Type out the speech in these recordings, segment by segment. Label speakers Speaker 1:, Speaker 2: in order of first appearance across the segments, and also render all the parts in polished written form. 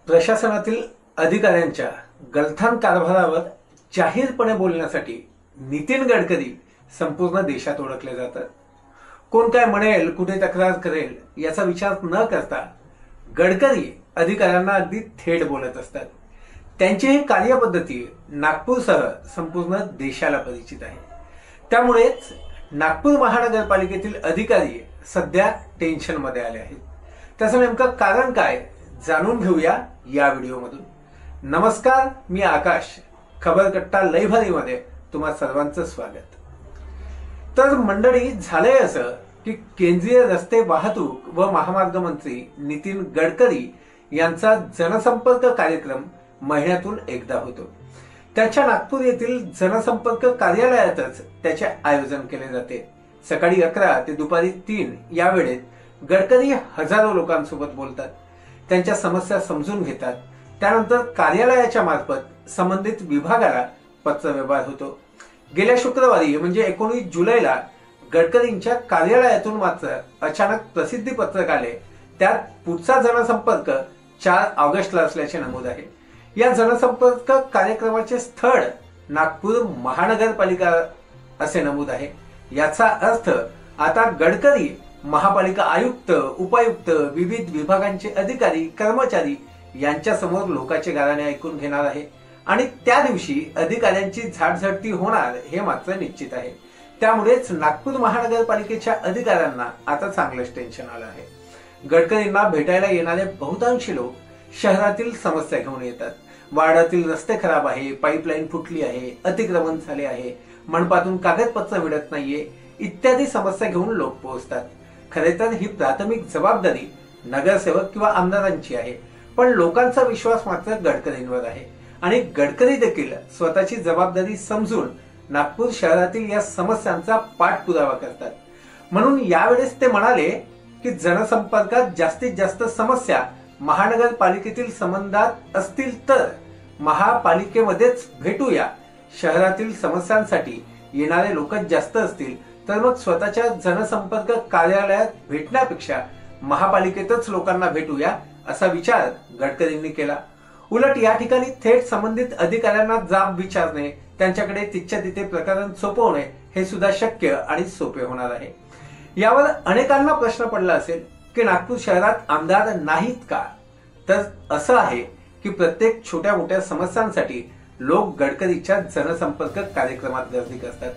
Speaker 1: प्रशासनातील अधिकाऱ्यांच्या गलथान कारभारावर जाहीरपणे बोलण्यासाठी नितीन गडकरी संपूर्ण देशात ओळखले जातात। कोण काय म्हणेल, कुठे तक्रार करेल याचा विचार न करता गडकरी अधिकाऱ्यांना अगदी थेट बोलत असतात। त्यांची ही कार्यपद्धती नागपूरसह संपूर्ण देशाला परिचित आहे। त्यामुळेच नागपूर महानगरपालिकेतील अधिकारी सध्या टेन्शनमध्ये आले आहेत। त्याचं नेमकं कारण काय जाणून घेऊया या व्हिडिओमधून। नमस्कार, मी आकाश। खबरकट्टा लय भारीमध्ये तुम्हा सर्वांचं स्वागत। तर मंडळी, झालंय असं की केंद्रीय रस्ते वाहतूक व महामार्ग मंत्री नितीन गडकरी यांचा जनसंपर्क कार्यक्रम महिन्यातून एकदा होतो। त्याच्या नागपूर येथील जनसंपर्क कार्यालयातच त्याचे आयोजन केले जाते। सकाळी 11 ते दुपारी 3 या वेळेत गडकरी हजारो लोकांसोबत बोलतात, त्यांच्या समस्या समजून घेतात। त्यानंतर कार्यालयाच्या मार्फत संबंधित विभागाला पत्रव्यवहार होतो। गेल्या शुक्रवारी म्हणजे 19 जुलैला गडकरींच्या कार्यालयातून मात्र अचानक प्रसिद्धी पत्रक आले। त्यात पुढचा जनसंपर्क 4 ऑगस्टला असल्याचे नमूद आहे। या जनसंपर्क कार्यक्रमाचे स्थळ नागपूर महानगरपालिका असे नमूद आहे। याचा अर्थ आता गडकरी महापालिका आयुक्त, उपायुक्त, विविध विभागांचे अधिकारी, कर्मचारी यांच्या समोर लोकांचे गाराणे ऐकून घेणार आहे आणि त्या दिवशी अधिकाऱ्यांची झाडझडती होणार हे मात्र निश्चित आहे। त्यामुळेच नागपूर महानगरपालिकेच्या अधिकाऱ्यांना आता चांगलंच टेन्शन आलं आहे। गडकरींना भेटायला येणारे बहुतांशी लोक शहरातील समस्या घेऊन येतात। वार्डातील रस्ते खराब आहे, पाईपलाईन फुटली आहे, अतिक्रमण झाले आहे, मनपातून कागदपत्र मिळत नाहीये इत्यादी समस्या घेऊन लोक पोहोचतात। खरे तर ही प्राथमिक जबाबदारी नगरसेवक किंवा आमदारांची आहे, पण लोकांचा विश्वास मात्र गडकरींवर आहे आणि गडकरी देखील स्वतःची जबाबदारी समजून नागपूर शहरातील या समस्यांचा पाठपुरावा करतात। म्हणून यावेळेस ते म्हणाले की जनसंपर्कात जास्तीत जास्त समस्या महानगरपालिकेतील संबंधात असतील तर महापालिकेमध्येच भेटूया। शहरातील समस्यांसाठी येणारे लोक जास्त असतील तर मग स्वतःच्या जनसंपर्क कार्यालयात भेटण्यापेक्षा महापालिकेतच लोकांना भेटूया असा विचार गडकरींनी केला। उलट या ठिकाणी थेट संबंधित अधिकाऱ्यांना जाब विचारणे, त्यांच्याकडे तिथच्या तिथे प्रकरण सोपवणे हे सुद्धा शक्य आणि सोपे होणार आहे। यावर अनेकांना प्रश्न पडला असेल की नागपूर शहरात आमदार नाहीत का? तर असं आहे की प्रत्येक छोट्या मोठ्या समस्यांसाठी लोक गडकरीच्या जनसंपर्क कार्यक्रमात गर्दी करतात।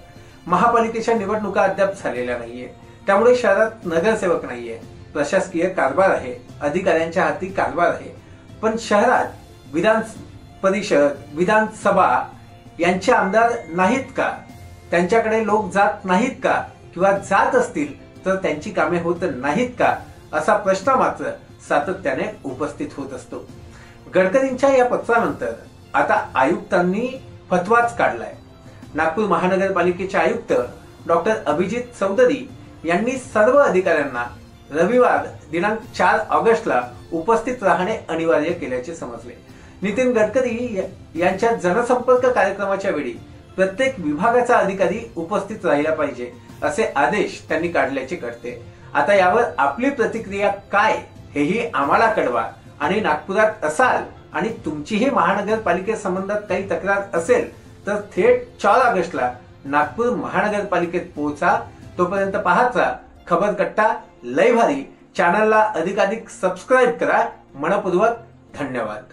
Speaker 1: महापालिकेच्या निवडणुका अद्याप झालेल्या नाहीये, त्यामुळे शहरात नगरसेवक नाहीये, प्रशासकीय कारभार आहे, अधिकाऱ्यांच्या हाती कारभार आहे। पण शहरात विधान परिषद, विधानसभा यांचे आमदार नाहीत का? त्यांच्याकडे लोक जात नाहीत का? किंवा जात असतील तर त्यांची कामे होत नाहीत का? असा प्रश्न मात्र सातत्याने उपस्थित होत असतो। गडकरींच्या या पत्रानंतर आता आयुक्तांनी फतवाच काढलाय। नागपूर महानगरपालिकेचे आयुक्त डॉक्टर अभिजित चौधरी यांनी सर्व अधिकाऱ्यांना रविवार दिनांक 4 ऑगस्टला उपस्थित राहणे अनिवार्य केल्याचे समजले। नितीन गडकरी यांच्या जनसंपर्क कार्यक्रमाच्या वेळी प्रत्येक विभागाचा अधिकारी उपस्थित राहिला पाहिजे असे आदेश त्यांनी काढल्याचे कळते। आता यावर आपली प्रतिक्रिया काय हेही आम्हाला कळवा आणि नागपुरात असाल आणि तुमचीही महानगरपालिकेसंबंधात काही तक्रार असेल तर थेट 4 ऑगस्टला नागपूर महानगरपालिकेत पोहोचा। तोपर्यंत पाहता खबरकट्टा लय भारी चॅनलला अधिकाधिक सबस्क्राईब करा। मनपूर्वक धन्यवाद।